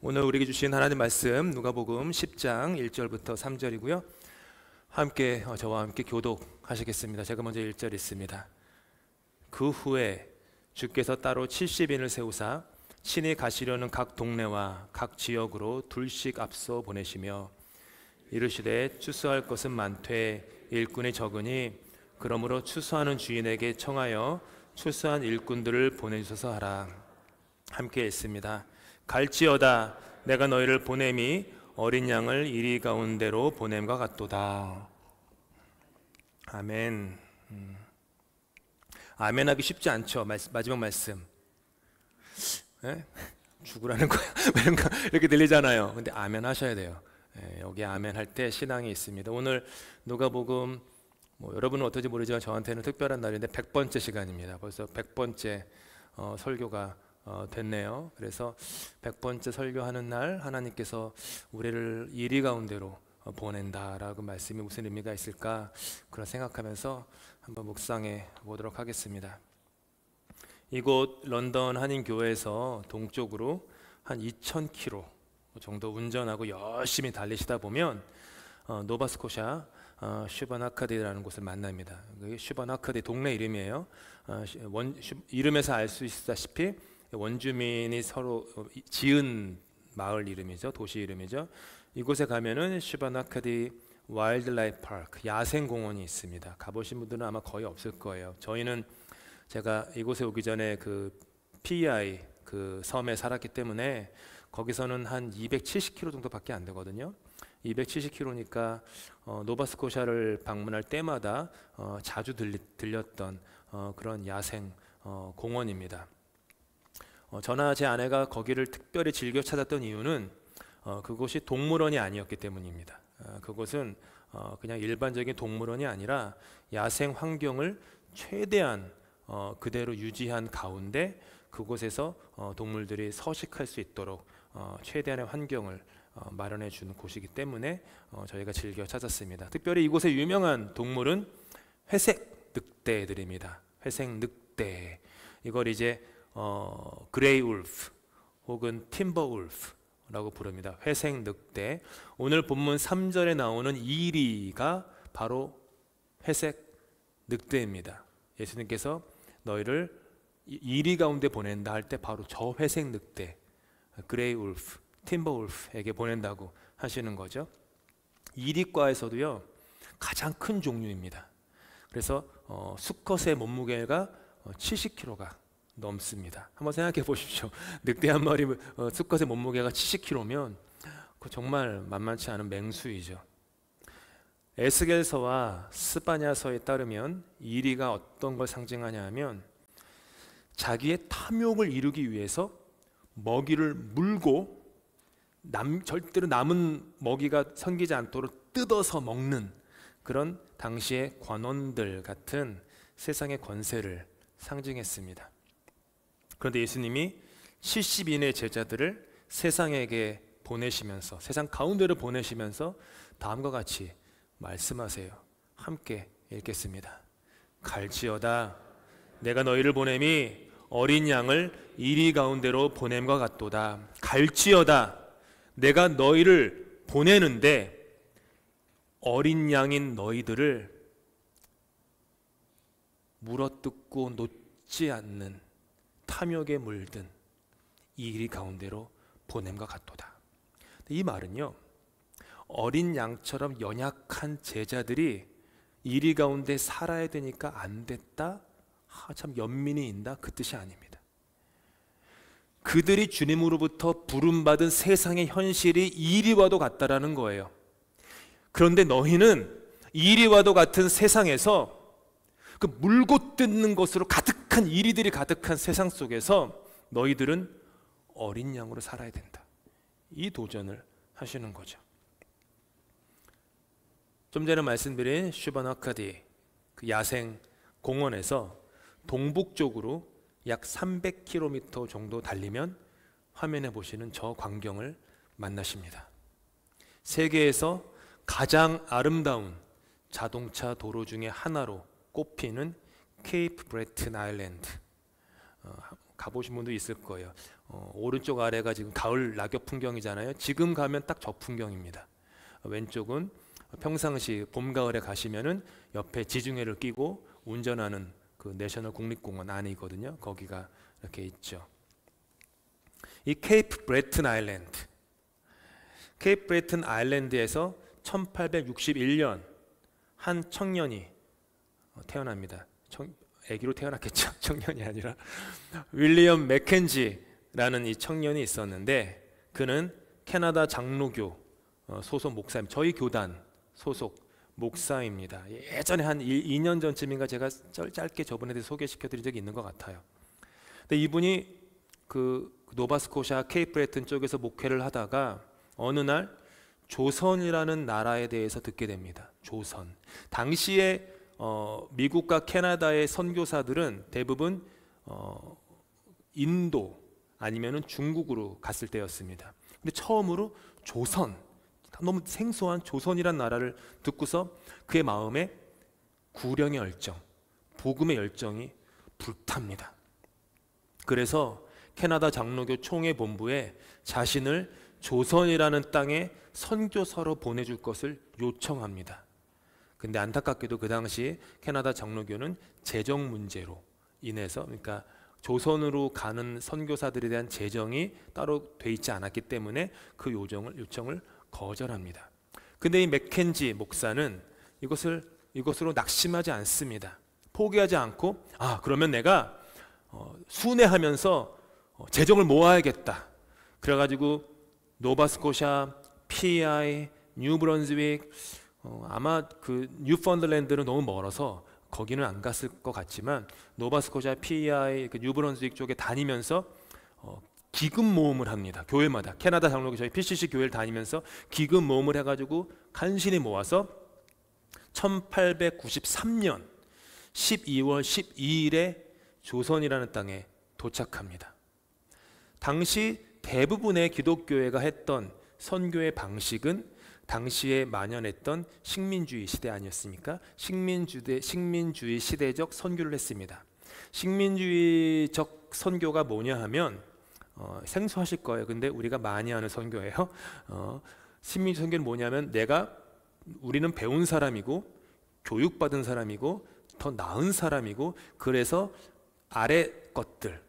오늘 우리에게 주신 하나님 말씀 누가복음 10장 1절부터 3절이고요. 함께 저와 함께 교독하시겠습니다. 제가 먼저 1절 읽습니다. 그 후에 주께서 따로 70인을 세우사 친히 가시려는 각 동네와 각 지역으로 둘씩 앞서 보내시며 이르시되 추수할 것은 많되 일꾼이 적으니 그러므로 추수하는 주인에게 청하여 추수한 일꾼들을 보내주소서 하라. 함께 읽습니다. 갈지어다 내가 너희를 보냄이 어린 양을 이리 가운데로 보냄과 같도다. 아멘. 아멘 하기 쉽지 않죠. 마지막 말씀. 네? 죽으라는 거야. 이렇게 들리잖아요. 근데 아멘 하셔야 돼요. 여기 아멘 할 때 신앙이 있습니다. 오늘 누가복음 여러분은 어떨지 모르지만 저한테는 특별한 날인데 100번째 시간입니다. 벌써 100번째 설교가 됐네요. 그래서 100번째 설교하는 날 하나님께서 우리를 이리 가운데로 보낸다라고 말씀이 무슨 의미가 있을까 그런 생각하면서 한번 묵상해 보도록 하겠습니다. 이곳 런던 한인교회에서 동쪽으로 한 2000km 정도 운전하고 열심히 달리시다 보면 노바스코샤 슈바나카디라는 곳을 만납니다. 슈바나카디 동네 이름이에요. 이름에서 알 수 있다시피 원주민이 서로 지은 마을 이름이죠. 도시 이름이죠. 이곳에 가면은 슈바나카디 와일드라이프 파크 야생공원이 있습니다. 가보신 분들은 아마 거의 없을 거예요. 저희는 제가 이곳에 오기 전에 그 PEI 그 섬에 살았기 때문에 거기서는 한 270km 정도밖에 안 되거든요. 270km니까 노바스코샤를 방문할 때마다 자주 들렸던 그런 야생 공원입니다. 저나 제 아내가 거기를 특별히 즐겨 찾았던 이유는 그곳이 동물원이 아니었기 때문입니다. 그곳은 그냥 일반적인 동물원이 아니라 야생 환경을 최대한 그대로 유지한 가운데 그곳에서 동물들이 서식할 수 있도록 최대한의 환경을 마련해 주는 곳이기 때문에 저희가 즐겨 찾았습니다. 특별히 이곳의 유명한 동물은 회색 늑대들입니다. 회색 늑대. 이걸 이제 그레이 울프 혹은 팀버 울프라고 부릅니다. 회색 늑대. 오늘 본문 3절에 나오는 이리가 바로 회색 늑대입니다. 예수님께서 너희를 이리 가운데 보낸다 할 때 바로 저 회색 늑대 그레이 울프, 팀버 울프에게 보낸다고 하시는 거죠. 이리과에서도요 가장 큰 종류입니다. 그래서 수컷의 몸무게가 70kg가 넘습니다. 한번 생각해 보십시오. 늑대 한 마리 수컷의 몸무게가 70kg면 정말 만만치 않은 맹수이죠. 에스겔서와 스바냐서에 따르면 이리가 어떤 걸 상징하냐 하면 자기의 탐욕을 이루기 위해서 먹이를 물고 절대로 남은 먹이가 생기지 않도록 뜯어서 먹는 그런 당시의 관원들 같은 세상의 권세를 상징했습니다. 그런데 예수님이 70인의 제자들을 세상에게 보내시면서 세상 가운데로 보내시면서 다음과 같이 말씀하세요. 함께 읽겠습니다. 갈지어다 내가 너희를 보냄이 어린 양을 이리 가운데로 보냄과 같도다. 갈지어다 내가 너희를 보내는데 어린 양인 너희들을 물어뜯고 놓지 않는 탐욕에 물든 이리 가운데로 보냄과 같도다. 이 말은요 어린 양처럼 연약한 제자들이 이리 가운데 살아야 되니까 안 됐다? 참 연민이 있다? 그 뜻이 아닙니다. 그들이 주님으로부터 부름받은 세상의 현실이 이리와도 같다라는 거예요. 그런데 너희는 이리와도 같은 세상에서 그 물고 뜯는 것으로 가득한 이리들이 가득한 세상 속에서 너희들은 어린 양으로 살아야 된다. 이 도전을 하시는 거죠. 좀 전에 말씀드린 슈바나카디 그 야생 공원에서 동북쪽으로 약 300km 정도 달리면 화면에 보시는 저 광경을 만나십니다. 세계에서 가장 아름다운 자동차 도로 중에 하나로 꼽히는 케이프 브레튼 아일랜드 가보신 분도 있을 거예요. 오른쪽 아래가 지금 가을 낙엽 풍경이잖아요. 지금 가면 딱 저 풍경입니다. 왼쪽은 평상시 봄 가을에 가시면은 옆에 지중해를 끼고 운전하는 그 내셔널 국립공원 안이거든요. 거기가 이렇게 있죠. 이 케이프 브레튼 아일랜드, 케이프 브레튼 아일랜드에서 1861년 한 청년이 태어납니다. 아기로 태어났겠죠. 청년이 아니라 윌리엄 맥켄지라는 이 청년이 있었는데, 그는 캐나다 장로교 소속 목사입니다. 저희 교단 소속 목사입니다. 예전에 한 2년 전쯤인가 제가 짧게 저번에 소개시켜 드린 적이 있는 것 같아요. 근데 이분이 그 노바스코샤 케이프 브레튼 쪽에서 목회를 하다가 어느 날 조선이라는 나라에 대해서 듣게 됩니다. 조선. 당시에 미국과 캐나다의 선교사들은 대부분 인도 아니면은 중국으로 갔을 때였습니다. 근데 처음으로 조선, 너무 생소한 조선이란 나라를 듣고서 그의 마음에 구령의 열정, 복음의 열정이 불탑니다. 그래서 캐나다 장로교 총회 본부에 자신을 조선이라는 땅에 선교사로 보내줄 것을 요청합니다. 근데 안타깝게도 그 당시 캐나다 장로교는 재정 문제로 인해서, 그러니까 조선으로 가는 선교사들에 대한 재정이 따로 돼 있지 않았기 때문에 그 요청을 거절합니다. 근데 이 맥켄지 목사는 이것으로 낙심하지 않습니다. 포기하지 않고, 그러면 내가 순회하면서 재정을 모아야겠다. 그래가지고 노바스코샤, PEI, 뉴브런즈윅, 아마 그 뉴펀들랜드는 너무 멀어서 거기는 안 갔을 것 같지만 노바스코샤, PEI, 그 뉴브런즈윅 쪽에 다니면서 기금 모음을 합니다. 교회마다. 캐나다 장로교 저희 PCC 교회를 다니면서 기금 모음을 해가지고 간신히 모아서 1893년 12월 12일에 조선이라는 땅에 도착합니다. 당시 대부분의 기독교회가 했던 선교의 방식은 당시에 만연했던 식민주의 시대 아니었습니까? 식민주의 시대적 선교를 했습니다. 식민주의적 선교가 뭐냐 하면 생소하실 거예요. 근데 우리가 많이 하는 선교예요. 식민주의 선교는 뭐냐면 우리는 배운 사람이고 교육받은 사람이고 더 나은 사람이고, 그래서 아래 것들,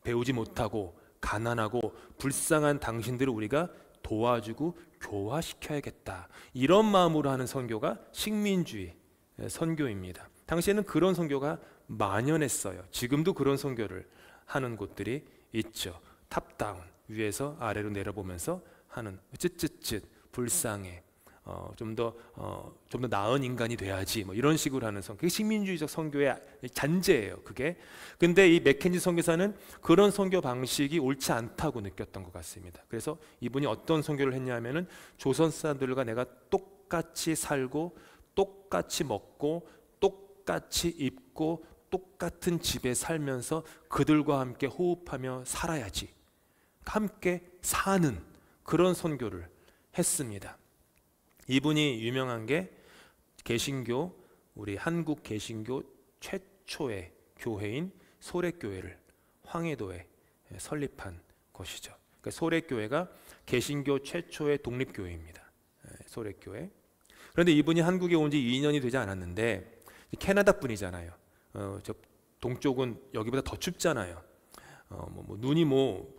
배우지 못하고 가난하고 불쌍한 당신들을 우리가 도와주고 교화시켜야겠다, 이런 마음으로 하는 선교가 식민주의 선교입니다. 당시에는 그런 선교가 만연했어요. 지금도 그런 선교를 하는 곳들이 있죠. 탑다운, 위에서 아래로 내려보면서 하는, 쯧쯧쯧, 불쌍해, 좀 더 나은 인간이 돼야지, 뭐 이런 식으로 하는 선교. 그게 식민주의적 선교의 잔재예요, 그게. 근데 이 맥켄지 선교사는 그런 선교 방식이 옳지 않다고 느꼈던 것 같습니다. 그래서 이분이 어떤 선교를 했냐면은 조선 사람들과 내가 똑같이 살고 똑같이 먹고 똑같이 입고 똑같은 집에 살면서 그들과 함께 호흡하며 살아야지, 함께 사는 그런 선교를 했습니다. 이분이 유명한 게 개신교, 우리 한국 개신교 최초의 교회인 소래교회를 황해도에 설립한 것이죠. 그러니까 소래교회가 개신교 최초의 독립교회입니다. 소래교회. 그런데 이분이 한국에 온 지 2년이 되지 않았는데, 캐나다 분이잖아요. 저 동쪽은 여기보다 더 춥잖아요. 눈이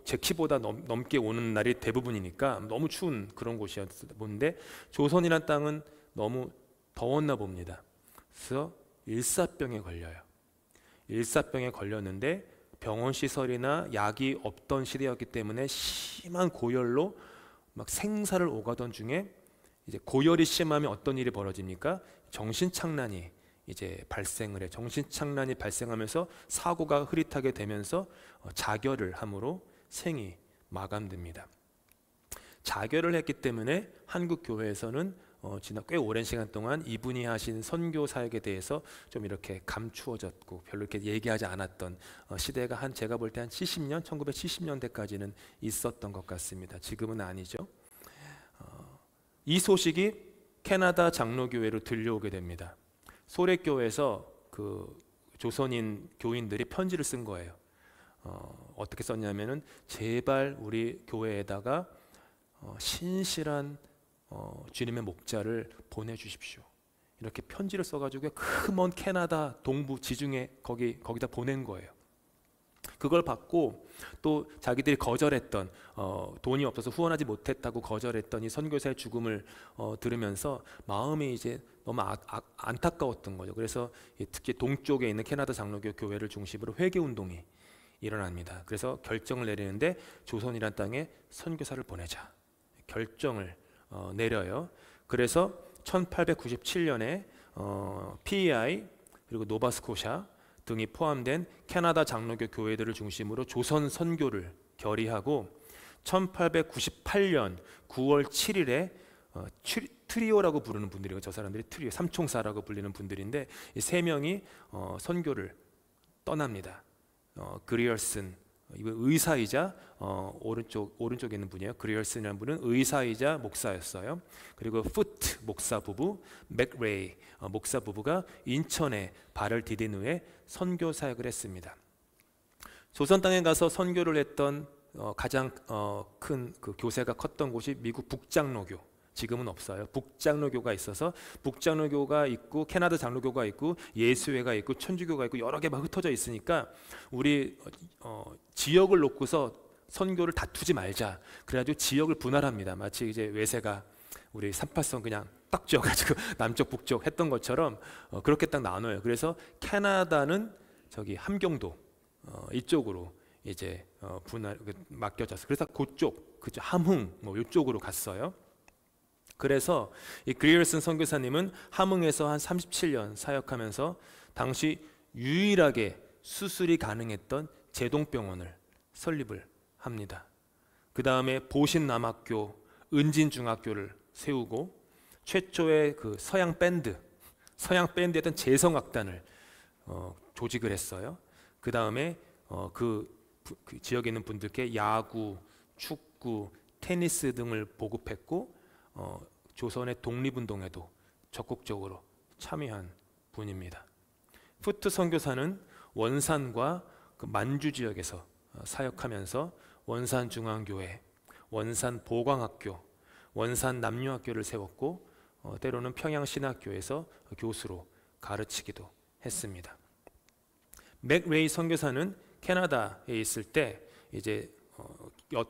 제 키보다 넘게 오는 날이 대부분이니까 너무 추운 그런 곳이었는데, 조선이란 땅은 너무 더웠나 봅니다. 그래서 일사병에 걸려요. 일사병에 걸렸는데 병원 시설이나 약이 없던 시대였기 때문에 심한 고열로 막 생사를 오가던 중에, 이제 고열이 심하면 어떤 일이 벌어집니까? 정신착란이 이제 발생을 해. 정신착란이 발생하면서 사고가 흐릿하게 되면서 자결을 함으로 생이 마감됩니다. 자결을 했기 때문에 한국 교회에서는 지난 꽤 오랜 시간 동안 이분이 하신 선교 사역에 대해서 좀 이렇게 감추어졌고 별로 이렇게 얘기하지 않았던 시대가 제가 볼 때 한 70년, 1970년대까지는 있었던 것 같습니다. 지금은 아니죠. 이 소식이 캐나다 장로교회로 들려오게 됩니다. 소래교회에서 그 조선인 교인들이 편지를 쓴 거예요. 어떻게 썼냐면은 제발 우리 교회에다가 신실한 주님의 목자를 보내주십시오. 이렇게 편지를 써가지고 그 먼 캐나다 동부 지중해 거기다 보낸 거예요. 그걸 받고 또 자기들이 거절했던 돈이 없어서 후원하지 못했다고 거절했던 이 선교사의 죽음을 들으면서 마음이 이제 너무 안타까웠던 거죠. 그래서 특히 동쪽에 있는 캐나다 장로교 교회를 중심으로 회개 운동이 일어납니다. 그래서 결정을 내리는데 조선이란 땅에 선교사를 보내자 결정을 내려요. 그래서 1897년에 PEI 그리고 노바스코샤 등이 포함된 캐나다 장로교 교회들을 중심으로 조선 선교를 결의하고 1898년 9월 7일에 트리오라고 부르는 분들이고 저 사람들이 트리오 삼총사라고 불리는 분들인데 이 세 명이 선교를 떠납니다. 그리얼슨 이분 의사이자 오른쪽에 있는 분이에요. 그리얼슨이라는 분은 의사이자 목사였어요. 그리고 푸트 목사 부부, 맥레이 목사 부부가 인천에 발을 디딘 후에 선교 사역을 했습니다. 조선 땅에 가서 선교를 했던 가장 큰 그 교세가 컸던 곳이 미국 북장로교. 지금은 없어요. 북장로교가 있어서 북장로교가 있고 캐나다 장로교가 있고 예수회가 있고 천주교가 있고 여러 개 막 흩어져 있으니까 우리 지역을 놓고서 선교를 다투지 말자. 그래가지고 지역을 분할합니다. 마치 이제 외세가 우리 38선 그냥 딱 지어가지고 남쪽 북쪽 했던 것처럼 그렇게 딱 나눠요. 그래서 캐나다는 저기 함경도 이쪽으로 이제 분할 맡겨졌어요. 그래서 그쪽 그죠 함흥 뭐 이쪽으로 갔어요. 그래서 이 그리얼슨 선교사님은 함흥에서 한 37년 사역하면서 당시 유일하게 수술이 가능했던 제동병원을 설립을 합니다. 그 다음에 보신남학교, 은진중학교를 세우고 최초의 그 서양 밴드였던 재성악단을 조직을 했어요. 그 다음에 그 지역에 있는 분들께 야구, 축구, 테니스 등을 보급했고 조선의 독립운동에도 적극적으로 참여한 분입니다. 푸트 선교사는 원산과 그 만주 지역에서 사역하면서 원산 중앙교회, 원산 보광학교, 원산 남녀학교를 세웠고 때로는 평양 신학교에서 교수로 가르치기도 했습니다. 맥레이 선교사는 캐나다에 있을 때 이제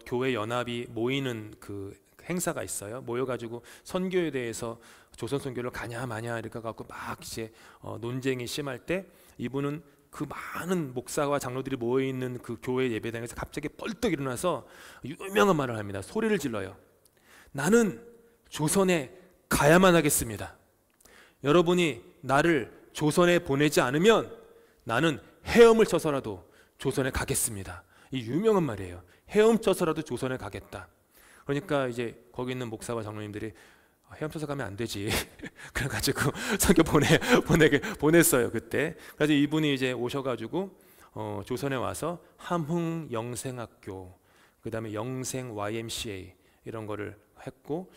교회 연합이 모이는 그 행사가 있어요. 모여가지고 선교에 대해서 조선 선교를 가냐 마냐 이렇게 갖고 막 이제 논쟁이 심할 때 이분은 그 많은 목사와 장로들이 모여 있는 그 교회 예배당에서 갑자기 뻘떡 일어나서 유명한 말을 합니다. 소리를 질러요. 나는 조선에 가야만 하겠습니다. 여러분이 나를 조선에 보내지 않으면 나는 헤엄을 쳐서라도 조선에 가겠습니다. 이 유명한 말이에요. 헤엄쳐서라도 조선에 가겠다. 그러니까 이제 거기 있는 목사와 장로님들이 헤엄쳐서 가면 안 되지. 그래가지고 선교 보냈어요 그때. 그래서 이분이 이제 오셔가지고 조선에 와서 함흥 영생학교, 그 다음에 영생 YMCA 이런 거를 했고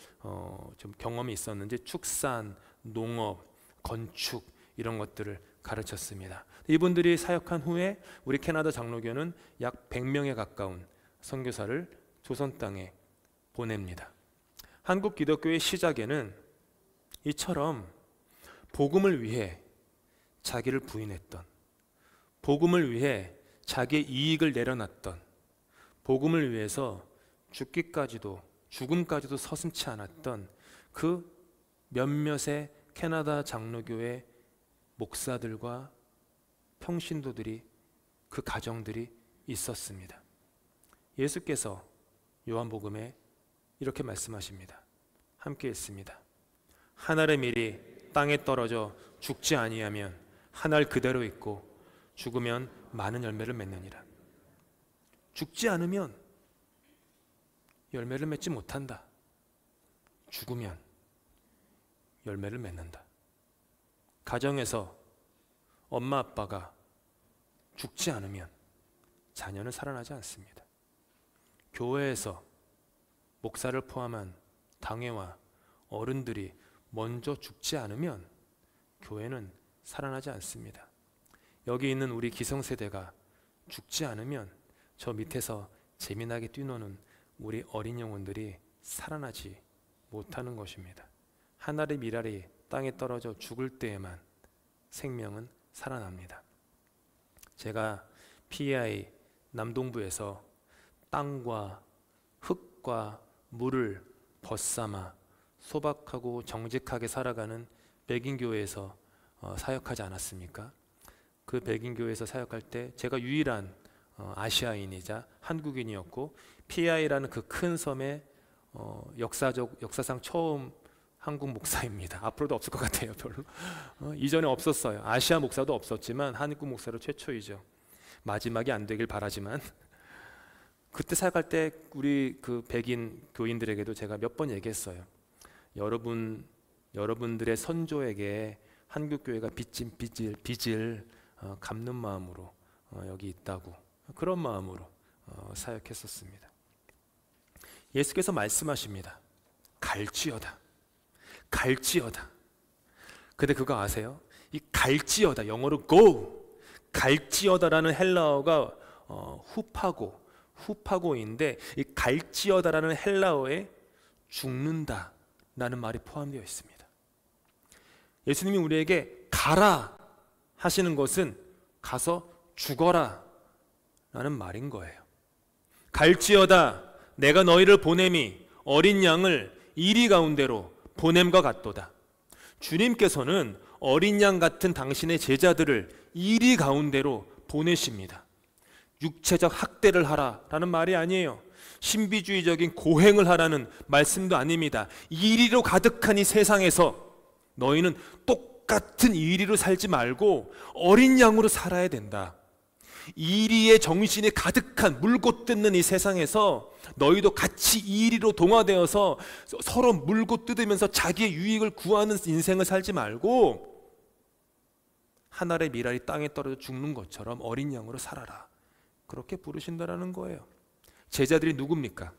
좀 경험이 있었는지 축산, 농업, 건축 이런 것들을 가르쳤습니다. 이분들이 사역한 후에 우리 캐나다 장로교는 약 100명에 가까운 선교사를 조선 땅에 보냅니다. 한국 기독교의 시작에는 이처럼 복음을 위해 자기를 부인했던, 복음을 위해 자기의 이익을 내려놨던, 복음을 위해서 죽음까지도 서슴지 않았던 그 몇몇의 캐나다 장로교의 목사들과 평신도들이 그 가정들이 있었습니다. 예수께서 요한복음에 이렇게 말씀하십니다. 함께 읽습니다. 한 알의 밀이 땅에 떨어져 죽지 아니하면 한 알 그대로 있고 죽으면 많은 열매를 맺느니라. 죽지 않으면 열매를 맺지 못한다. 죽으면 열매를 맺는다. 가정에서 엄마 아빠가 죽지 않으면 자녀는 살아나지 않습니다. 교회에서 목사를 포함한 당회와 어른들이 먼저 죽지 않으면 교회는 살아나지 않습니다. 여기 있는 우리 기성세대가 죽지 않으면 저 밑에서 재미나게 뛰노는 우리 어린 영혼들이 살아나지 못하는 것입니다. 하늘의 미랄이 땅에 떨어져 죽을 때에만 생명은 살아납니다. 제가 PEI 남동부에서 땅과 흙과 물을 벗삼아 소박하고 정직하게 살아가는 백인교회에서 사역하지 않았습니까? 그 백인교회에서 사역할 때 제가 유일한 아시아인이자 한국인이었고, PEI라는 그 큰 섬의 역사상 처음 한국 목사입니다. 앞으로도 없을 것 같아요. 별로. 이전에 없었어요. 아시아 목사도 없었지만 한국 목사로 최초이죠. 마지막이 안 되길 바라지만, 그때 사역할 때 우리 그 백인 교인들에게도 제가 몇 번 얘기했어요. 여러분들의 선조에게 한국 교회가 빚진 빚을 갚는 마음으로 여기 있다고, 그런 마음으로 사역했었습니다. 예수께서 말씀하십니다. 갈지어다, 갈지어다. 근데 그거 아세요? 이 갈지어다, 영어로 go, 갈지어다라는 헬라어가 후파고인데, 이 갈지어다라는 헬라어에 죽는다 라는 말이 포함되어 있습니다. 예수님이 우리에게 가라 하시는 것은 가서 죽어라 라는 말인 거예요. 갈지어다, 내가 너희를 보냄이 어린 양을 이리 가운데로 보냄과 같도다. 주님께서는 어린 양 같은 당신의 제자들을 이리 가운데로 보내십니다. 육체적 학대를 하라라는 말이 아니에요. 신비주의적인 고행을 하라는 말씀도 아닙니다. 이리로 가득한 이 세상에서 너희는 똑같은 이리로 살지 말고 어린 양으로 살아야 된다. 이리의 정신이 가득한 물고 뜯는 이 세상에서 너희도 같이 이리로 동화되어서 서로 물고 뜯으면서 자기의 유익을 구하는 인생을 살지 말고 하늘의 미랄이 땅에 떨어져 죽는 것처럼 어린 양으로 살아라. 그렇게 부르신다라는 거예요. 제자들이 누굽니까?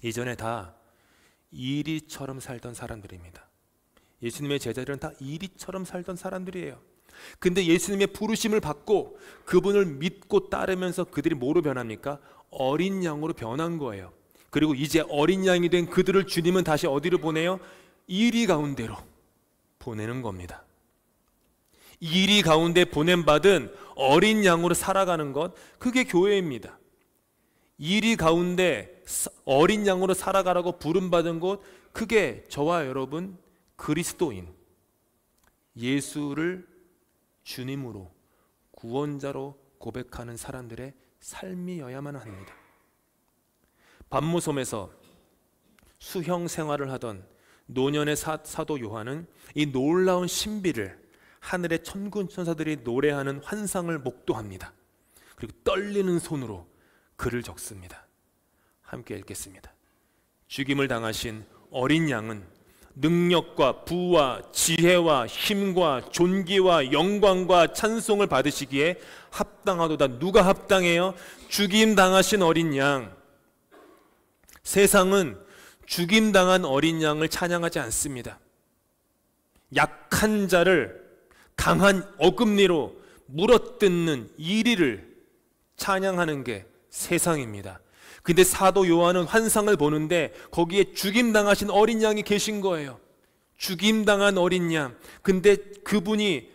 이전에 다 이리처럼 살던 사람들입니다. 예수님의 제자들은 다 이리처럼 살던 사람들이에요. 근데 예수님의 부르심을 받고 그분을 믿고 따르면서 그들이 뭐로 변합니까? 어린 양으로 변한 거예요. 그리고 이제 어린 양이 된 그들을 주님은 다시 어디로 보내요? 이리 가운데로 보내는 겁니다. 이리 가운데 보냄받은 어린 양으로 살아가는 것, 그게 교회입니다. 이리 가운데 어린 양으로 살아가라고 부름받은 곳, 그게 저와 여러분 그리스도인, 예수를 주님으로 구원자로 고백하는 사람들의 삶이어야만 합니다. 반모섬에서 수형 생활을 하던 노년의 사도 요한은 이 놀라운 신비를 하늘의 천군 천사들이 노래하는 환상을 목도합니다. 그리고 떨리는 손으로 글을 적습니다. 함께 읽겠습니다. 죽임을 당하신 어린 양은 능력과 부와 지혜와 힘과 존귀와 영광과 찬송을 받으시기에 합당하도다. 누가 합당해요? 죽임 당하신 어린 양. 세상은 죽임 당한 어린 양을 찬양하지 않습니다. 약한 자를 강한 어금니로 물어뜯는 이리를 찬양하는 게 세상입니다. 근데 사도 요한은 환상을 보는데 거기에 죽임당하신 어린 양이 계신 거예요. 죽임당한 어린 양. 근데 그분이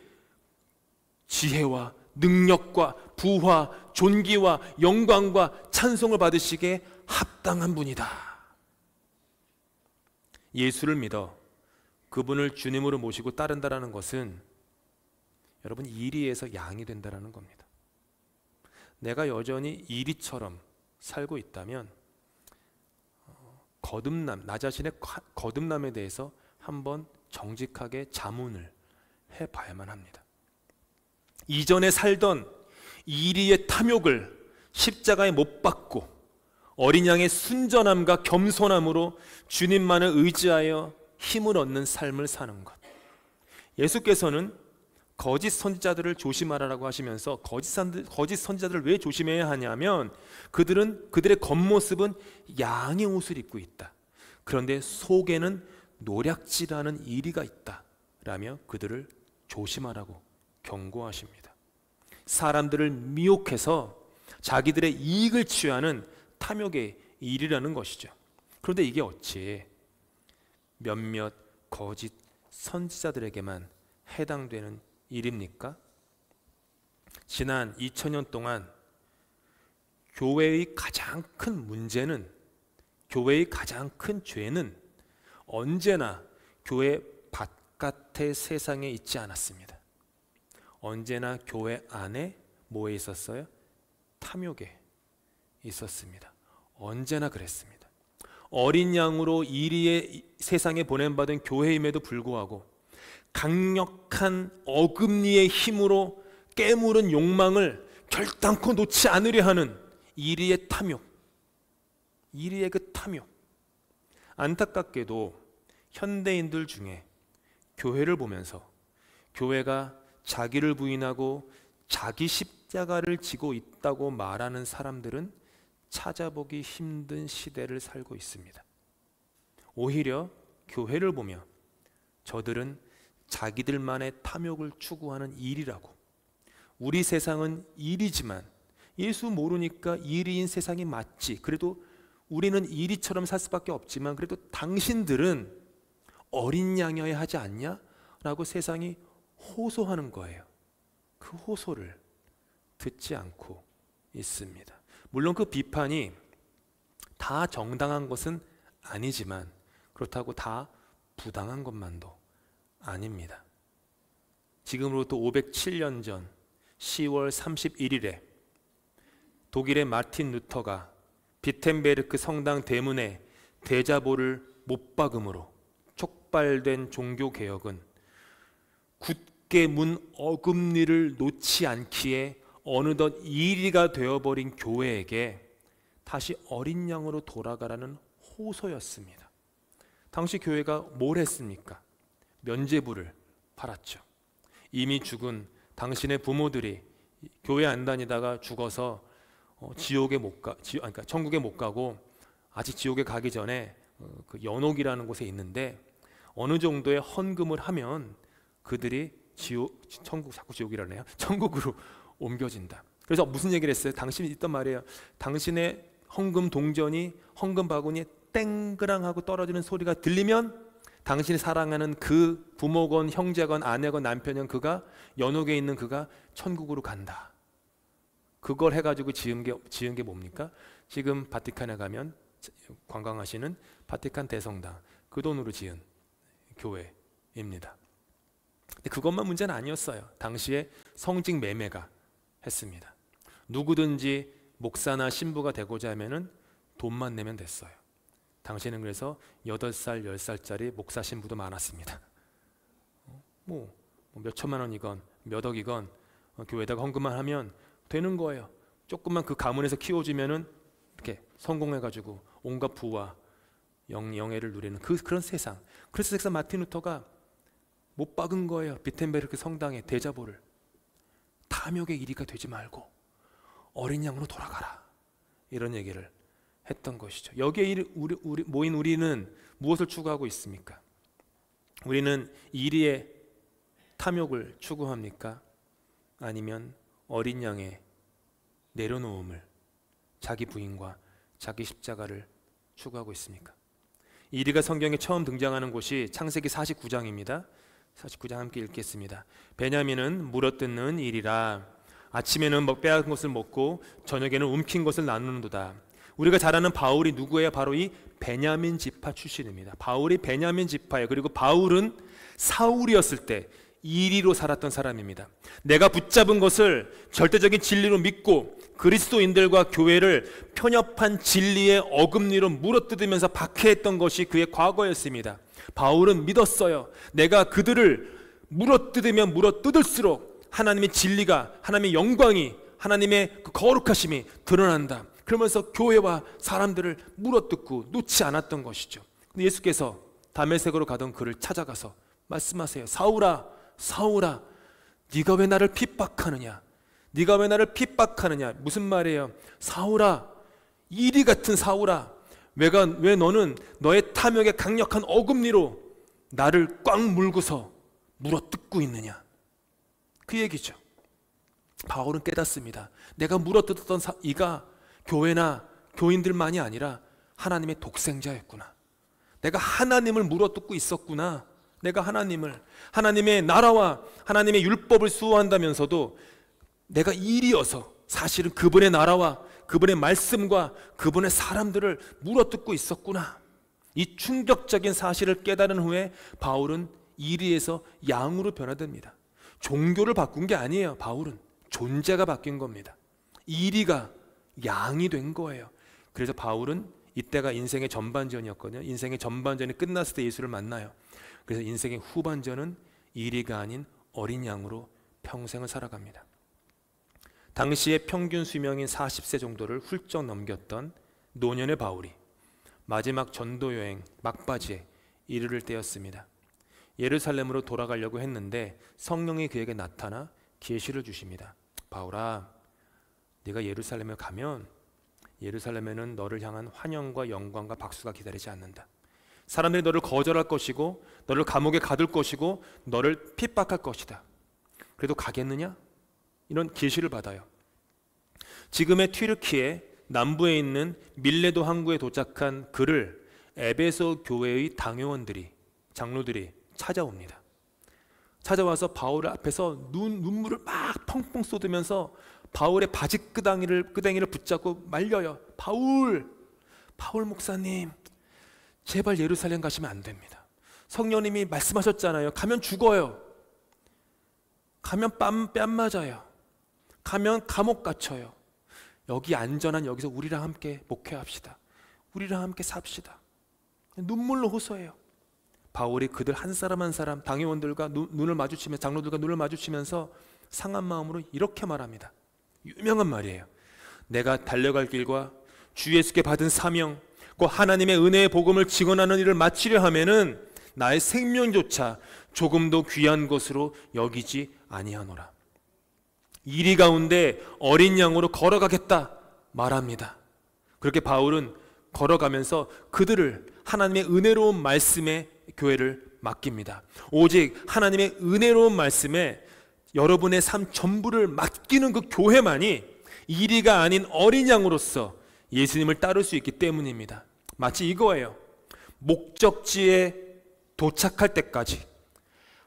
지혜와 능력과 부와 존귀와 영광과 찬송을 받으시기에 합당한 분이다. 예수를 믿어 그분을 주님으로 모시고 따른다라는 것은 여러분 이리에서 양이 된다라는 겁니다. 내가 여전히 이리처럼 살고 있다면 거듭남, 나 자신의 거듭남에 대해서 한번 정직하게 자문을 해봐야만 합니다. 이전에 살던 이리의 탐욕을 십자가에 못 박고 어린 양의 순전함과 겸손함으로 주님만을 의지하여 힘을 얻는 삶을 사는 것. 예수께서는 거짓 선지자들을 조심하라고 하시면서 거짓 선지자들을 왜 조심해야 하냐면 그들의 겉모습은 양의 옷을 입고 있다. 그런데 속에는 노략질하는 이리가 있다. 라며 그들을 조심하라고 경고하십니다. 사람들을 미혹해서 자기들의 이익을 취하는 탐욕의 일이라는 것이죠. 그런데 이게 어찌 몇몇 거짓 선지자들에게만 해당되는 일입니까? 지난 2000년 동안 교회의 가장 큰 문제는, 교회의 가장 큰 죄는 언제나 교회 바깥의 세상에 있지 않았습니다. 언제나 교회 안에 뭐에 있었어요? 탐욕에 있었습니다. 언제나 그랬습니다. 어린 양으로 이리의 세상에 보냄받은 교회임에도 불구하고 강력한 어금니의 힘으로 깨물은 욕망을 결단코 놓지 않으려 하는 이리의 탐욕, 이리의 그 탐욕. 안타깝게도 현대인들 중에 교회를 보면서 교회가 자기를 부인하고 자기 십자가를 지고 있다고 말하는 사람들은 찾아보기 힘든 시대를 살고 있습니다. 오히려 교회를 보며 저들은 자기들만의 탐욕을 추구하는 일이라고, 우리 세상은 일이지만 예수 모르니까 일이인 세상이 맞지, 그래도 우리는 일이처럼 살 수밖에 없지만 그래도 당신들은 어린 양이어야 하지 않냐? 라고 세상이 호소하는 거예요. 그 호소를 듣지 않고 있습니다. 물론 그 비판이 다 정당한 것은 아니지만 그렇다고 다 부당한 것만도 아닙니다. 지금으로부터 507년 전 10월 31일에 독일의 마틴 루터가 비텐베르크 성당 대문에 대자보를 못 박음으로 촉발된 종교개혁은 굳게 문 어금니를 놓지 않기에 어느덧 이리가 되어버린 교회에게 다시 어린 양으로 돌아가라는 호소였습니다. 당시 교회가 뭘 했습니까? 면죄부를 팔았죠. 이미 죽은 당신의 부모들이 교회 안 다니다가 죽어서 지옥에 못 가, 그러니까 천국에 못 가고 아직 지옥에 가기 전에 그 연옥이라는 곳에 있는데 어느 정도의 헌금을 하면 그들이 천국, 자꾸 지옥이라네요. 천국으로 옮겨진다. 그래서 무슨 얘기를 했어요? 당신이 있단 말이에요. 당신의 헌금 동전이, 헌금 바구니에 땡그랑하고 떨어지는 소리가 들리면 당신이 사랑하는 그 부모건 형제건 아내건 남편이건 그가 연옥에 있는 그가 천국으로 간다. 그걸 해가지고 지은 게 뭡니까? 지금 바티칸에 가면 관광하시는 바티칸 대성당, 그 돈으로 지은 교회입니다. 근데 그것만 문제는 아니었어요. 당시에 성직 매매가 했습니다. 누구든지 목사나 신부가 되고자 하면은 돈만 내면 됐어요. 당시에는 그래서 8살, 10살짜리 목사 신부도 많았습니다. 뭐 몇 천만 원이건 몇 억이건 교회에다가 헌금만 하면 되는 거예요. 조금만 그 가문에서 키워주면은 이렇게 성공해가지고 온갖 부와 영예를 누리는 그런 세상. 그래서 마틴 루터가 못 박은 거예요. 비텐베르크 성당의 대자보를. 탐욕의 이리가 되지 말고 어린 양으로 돌아가라, 이런 얘기를 했던 것이죠. 여기에 모인 우리는 무엇을 추구하고 있습니까? 우리는 이리의 탐욕을 추구합니까? 아니면 어린 양의 내려놓음을, 자기 부인과 자기 십자가를 추구하고 있습니까? 이리가 성경에 처음 등장하는 곳이 창세기 49장입니다. 49장 함께 읽겠습니다. 베냐민은 물어뜯는 일이라. 아침에는 빼앗은 것을 먹고 저녁에는 움킨 것을 나누는도다. 우리가 잘 아는 바울이 누구예요? 바로 이 베냐민 지파 출신입니다. 바울이 베냐민 지파예요. 그리고 바울은 사울이었을 때 이리로 살았던 사람입니다. 내가 붙잡은 것을 절대적인 진리로 믿고 그리스도인들과 교회를 편협한 진리의 어금니로 물어뜯으면서 박해했던 것이 그의 과거였습니다. 바울은 믿었어요. 내가 그들을 물어뜯으면 물어뜯을수록 하나님의 진리가, 하나님의 영광이, 하나님의 그 거룩하심이 드러난다. 그러면서 교회와 사람들을 물어뜯고 놓지 않았던 것이죠. 근데 예수께서 다메섹으로 가던 그를 찾아가서 말씀하세요. 사울아, 사울아, 네가 왜 나를 핍박하느냐? 네가 왜 나를 핍박하느냐? 무슨 말이에요? 사울아, 이리 같은 사울아, 왜 너는 너의 탐욕의 강력한 어금니로 나를 꽉 물고서 물어뜯고 있느냐? 그 얘기죠. 바울은 깨닫습니다. 내가 물어뜯었던 이가 교회나 교인들만이 아니라 하나님의 독생자였구나. 내가 하나님을 물어뜯고 있었구나. 내가 하나님의 나라와 하나님의 율법을 수호한다면서도 내가 일이어서 사실은 그분의 나라와 그분의 말씀과 그분의 사람들을 물어뜯고 있었구나. 이 충격적인 사실을 깨달은 후에 바울은 이리에서 양으로 변화됩니다. 종교를 바꾼 게 아니에요. 바울은 존재가 바뀐 겁니다. 이리가 양이 된 거예요. 그래서 바울은 이때가 인생의 전반전이었거든요. 인생의 전반전이 끝났을 때 예수를 만나요. 그래서 인생의 후반전은 이리가 아닌 어린 양으로 평생을 살아갑니다. 당시의 평균 수명인 40세 정도를 훌쩍 넘겼던 노년의 바울이 마지막 전도 여행 막바지에 이르를 때였습니다. 예루살렘으로 돌아가려고 했는데 성령이 그에게 나타나 계시를 주십니다. 바울아, 네가 예루살렘에 가면 예루살렘에는 너를 향한 환영과 영광과 박수가 기다리지 않는다. 사람들이 너를 거절할 것이고 너를 감옥에 가둘 것이고 너를 핍박할 것이다. 그래도 가겠느냐? 이런 계시를 받아요. 지금의 튀르키예 남부에 있는 밀레도 항구에 도착한 그를 에베소 교회의 당회원들이, 장로들이 찾아옵니다. 찾아와서 바울 앞에서 눈물을 막 펑펑 쏟으면서 바울의 바지 끄댕이를 붙잡고 말려요. 바울 목사님, 제발 예루살렘 가시면 안 됩니다. 성령님이 말씀하셨잖아요. 가면 죽어요. 가면 뺨 맞아요. 가면 감옥 갇혀요. 여기 안전한 여기서 우리랑 함께 목회합시다. 우리랑 함께 삽시다. 눈물로 호소해요. 바울이 그들 한 사람 한 사람 당회원들과 눈을 마주치면서, 장로들과 눈을 마주치면서 상한 마음으로 이렇게 말합니다. 유명한 말이에요. 내가 달려갈 길과 주 예수께 받은 사명, 그 하나님의 은혜의 복음을 증언하는 일을 마치려 하면은 나의 생명조차 조금도 귀한 것으로 여기지 아니하노라. 이리 가운데 어린 양으로 걸어가겠다 말합니다. 그렇게 바울은 걸어가면서 그들을 하나님의 은혜로운 말씀에 교회를 맡깁니다. 오직 하나님의 은혜로운 말씀에 여러분의 삶 전부를 맡기는 그 교회만이 이리가 아닌 어린 양으로서 예수님을 따를 수 있기 때문입니다. 마치 이거예요. 목적지에 도착할 때까지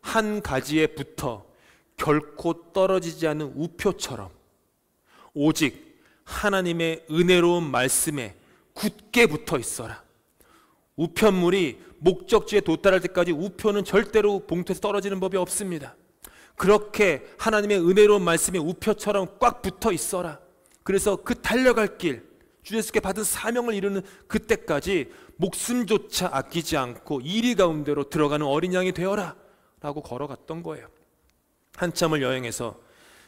한 가지에 붙어 결코 떨어지지 않는 우표처럼 오직 하나님의 은혜로운 말씀에 굳게 붙어 있어라. 우편물이 목적지에 도달할 때까지 우표는 절대로 봉투에서 떨어지는 법이 없습니다. 그렇게 하나님의 은혜로운 말씀에 우표처럼 꽉 붙어 있어라. 그래서 그 달려갈 길, 주 예수께 받은 사명을 이루는 그때까지 목숨조차 아끼지 않고 이리 가운데로 들어가는 어린 양이 되어라 라고 걸어갔던 거예요. 한참을 여행해서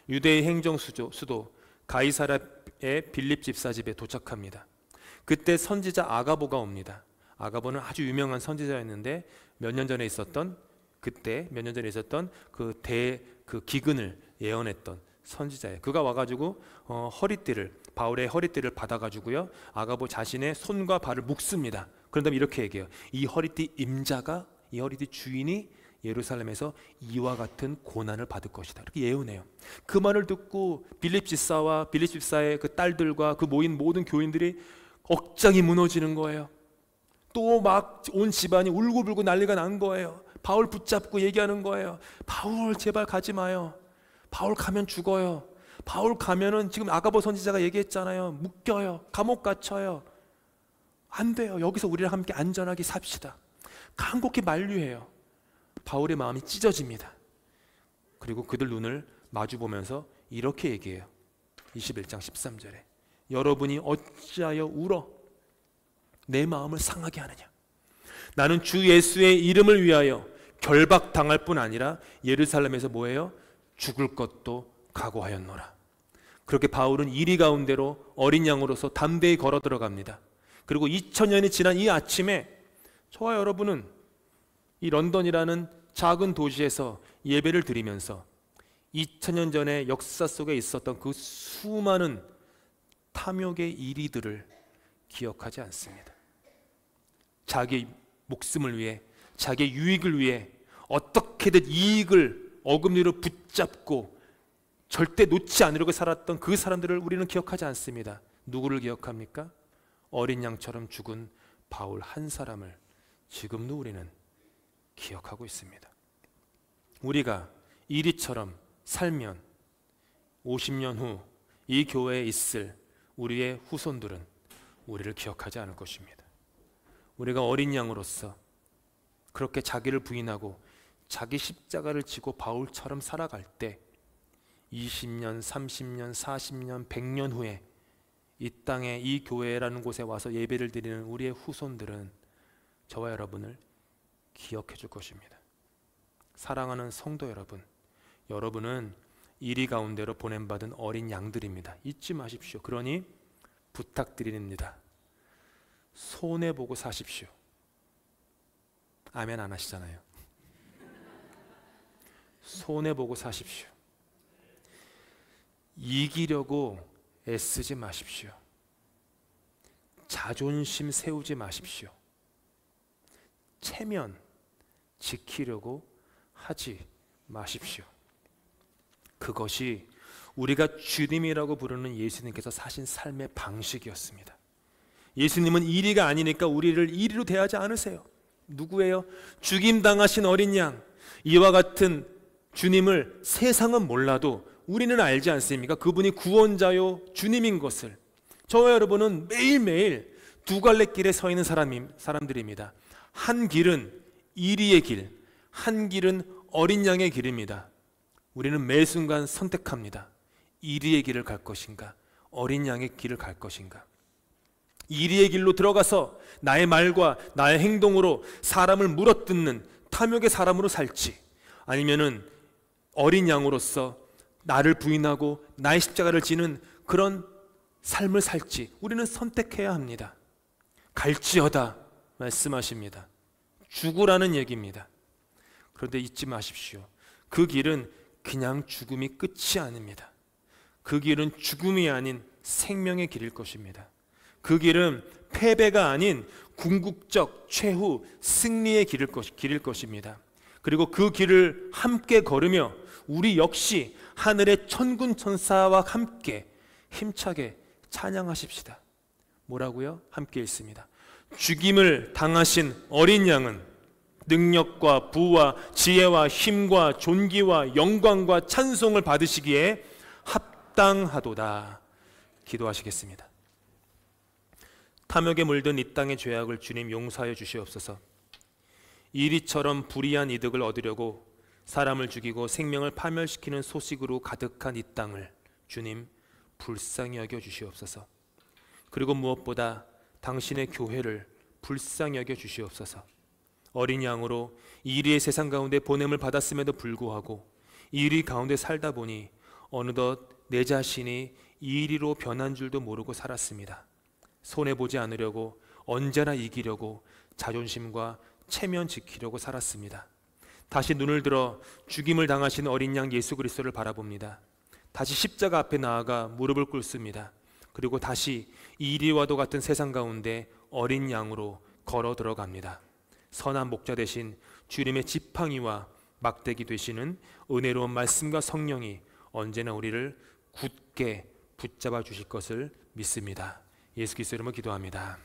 유대의 행정수도 가이사랴의 빌립 집사 집에 도착합니다. 그때 선지자 아가보가 옵니다. 아가보는 아주 유명한 선지자였는데 몇 년 전에 있었던 그 기근을 예언했던 선지자예요. 그가 와가지고 바울의 허리띠를 받아가지고요, 아가보 자신의 손과 발을 묶습니다. 그런 다음에 이렇게 얘기해요. 이 허리띠 임자가, 이 허리띠 주인이 예루살렘에서 이와 같은 고난을 받을 것이다. 이렇게 예언해요. 그 말을 듣고 빌립 집사의 그 딸들과 그 모인 모든 교인들이 억장이 무너지는 거예요. 또 막 온 집안이 울고불고 난리가 난 거예요. 바울 붙잡고 얘기하는 거예요. 바울 제발 가지 마요. 바울 가면 죽어요. 바울 가면은 지금 아가보 선지자가 얘기했잖아요. 묶여요. 감옥 갇혀요. 안 돼요. 여기서 우리랑 함께 안전하게 삽시다. 간곡히 만류해요. 바울의 마음이 찢어집니다. 그리고 그들 눈을 마주보면서 이렇게 얘기해요. 21장 13절에 여러분이 어찌하여 울어 내 마음을 상하게 하느냐. 나는 주 예수의 이름을 위하여 결박당할 뿐 아니라 예루살렘에서 뭐예요? 죽을 것도 각오하였노라. 그렇게 바울은 이리 가운데로 어린 양으로서 담대히 걸어 들어갑니다. 그리고 2000년이 지난 이 아침에 저와 여러분은 이 런던이라는 작은 도시에서 예배를 드리면서 2000년 전의 역사 속에 있었던 그 수많은 탐욕의 이리들을 기억하지 않습니다. 자기 목숨을 위해, 자기 유익을 위해 어떻게든 이익을 어금니로 붙잡고 절대 놓지 않으려고 살았던 그 사람들을 우리는 기억하지 않습니다. 누구를 기억합니까? 어린 양처럼 죽은 바울 한 사람을 지금도 우리는 기억하고 있습니다. 우리가 이리처럼 살면 50년 후 이 교회에 있을 우리의 후손들은 우리를 기억하지 않을 것입니다. 우리가 어린 양으로서 그렇게 자기를 부인하고 자기 십자가를 지고 바울처럼 살아갈 때 20년, 30년, 40년, 100년 후에 이 땅에 이 교회라는 곳에 와서 예배를 드리는 우리의 후손들은 저와 여러분을 기억해 줄 것입니다. 사랑하는 성도 여러분, 여러분은 이리 가운데로 보냄받은 어린 양들입니다. 잊지 마십시오. 그러니 부탁드립니다. 손해보고 사십시오. 아멘 안 하시잖아요. 손해보고 사십시오. 이기려고 애쓰지 마십시오. 자존심 세우지 마십시오. 체면 지키려고 하지 마십시오. 그것이 우리가 주님이라고 부르는 예수님께서 사신 삶의 방식이었습니다. 예수님은 이리가 아니니까 우리를 이리로 대하지 않으세요. 누구예요? 죽임당하신 어린 양. 이와 같은 주님을 세상은 몰라도 우리는 알지 않습니까? 그분이 구원자요 주님인 것을. 저와 여러분은 매일매일 두 갈래 길에 서 있는 사람들입니다. 한 길은 이리의 길, 한 길은 어린 양의 길입니다. 우리는 매 순간 선택합니다. 이리의 길을 갈 것인가, 어린 양의 길을 갈 것인가. 이리의 길로 들어가서 나의 말과 나의 행동으로 사람을 물어뜯는 탐욕의 사람으로 살지, 아니면은 어린 양으로서 나를 부인하고 나의 십자가를 지는 그런 삶을 살지 우리는 선택해야 합니다. 갈지어다 말씀하십니다. 죽으라는 얘기입니다. 그런데 잊지 마십시오. 그 길은 그냥 죽음이 끝이 아닙니다. 그 길은 죽음이 아닌 생명의 길일 것입니다. 그 길은 패배가 아닌 궁극적 최후 승리의 길일 것입니다. 그리고 그 길을 함께 걸으며 우리 역시 하늘의 천군 천사와 함께 힘차게 찬양하십시다. 뭐라고요? 함께 읽습니다. 죽임을 당하신 어린 양은 능력과 부와 지혜와 힘과 존귀와 영광과 찬송을 받으시기에 합당하도다. 기도하시겠습니다. 탐욕에 물든 이 땅의 죄악을 주님 용서하여 주시옵소서. 이리처럼 불의한 이득을 얻으려고 사람을 죽이고 생명을 파멸시키는 소식으로 가득한 이 땅을 주님 불쌍히 여겨 주시옵소서. 그리고 무엇보다 당신의 교회를 불쌍히 여겨 주시옵소서. 어린 양으로 이리의 세상 가운데 보냄을 받았음에도 불구하고 이리 가운데 살다 보니 어느덧 내 자신이 이리로 변한 줄도 모르고 살았습니다. 손해보지 않으려고, 언제나 이기려고, 자존심과 체면 지키려고 살았습니다. 다시 눈을 들어 죽임을 당하신 어린 양 예수 그리스도를 바라봅니다. 다시 십자가 앞에 나아가 무릎을 꿇습니다. 그리고 다시 이리와도 같은 세상 가운데 어린 양으로 걸어 들어갑니다. 선한 목자 되신 주님의 지팡이와 막대기 되시는 은혜로운 말씀과 성령이 언제나 우리를 굳게 붙잡아 주실 것을 믿습니다. 예수 그리스도 이름으로 기도합니다.